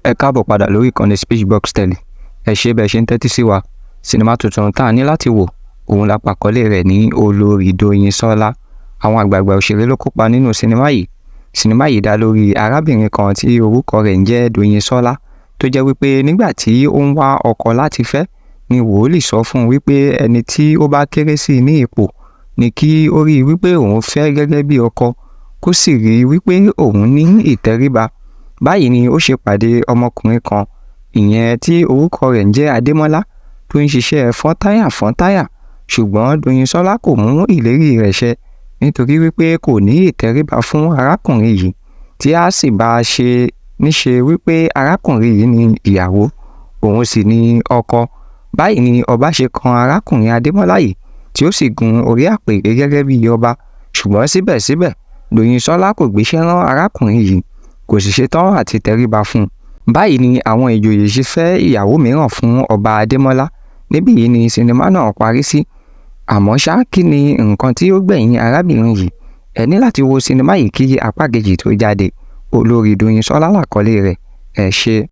Ẹ káàbọ̀ padà lórí ìkànnì Speechbox Tele. Ẹ ṣé bẹ́ẹ̀ ṣe ń tẹ́tí sí wa. Sinimá tuntun tá a ní láti wò òun la pàkọ́lé rẹ̀ ní Olórí Doyin-Ṣọlá. Àwọn àgbààgbà òṣèré ló kópa nínú sinimá yìí. Sinimá yìí dá lórí arábìnrin kan tí orúkọ rẹ̀ ń jẹ́ Doyin-Ṣọlá tó jẹ́ wípé nígbà tí ó ń wá ọkọ láti fẹ́ ni wòlíì sọ fún un wípé ẹni tí ó bá kéré sí ní ipò ni kí ó rí wípé òun fẹ́ gẹ́gẹ́ bí ọkọ, kó sì rí wípé òun ní ìtẹríba. Báyìí ni ó ṣe pàdé ọmọkùnrin kan, ìyẹn tí orúkọ rẹ̀ ń jẹ́ Adémọ́lá, tó ń ṣiṣẹ́ fọ́ntáyà, ṣùgbọ́n Doyin-Ṣọlá kò mú ìlérí rẹ̀ ṣẹ nítorí wípé kò ní ìtẹríba fún arákùnrin yìí, tí a sì bá a ṣe níṣe wípé arákùnrin yìí ni ìyàwó, òun sì ni ọkọ. Báyìí ni ọba ṣe kan arákùnrin Adémọ́lá yìí tí ó sì gun orí àpèrè gẹ́gẹ́ bí ọba, ṣùgbọ́n síbẹ̀síbẹ̀ Doyin-Ṣọlá kò gbéṣẹ́ rán arákùnrin yìí, kò sì ṣetán àti tẹríba fún un. Báyìí ni àwọn ìjòyè ṣe fẹ́ ìyàwó mìíràn fún ọba Adémọ́lá. Níbí yìí ni sinimá náà parí sí. Àmọ́ ṣá, kí ni nǹkan tí ó gbẹ̀yìn arábìnrin yìí? Ẹ ní láti wo sinimá yìí kí apá kejì tó jáde. Olórí Doyin-Ṣọlá làkọ́lé rẹ̀. Ẹ ṣé.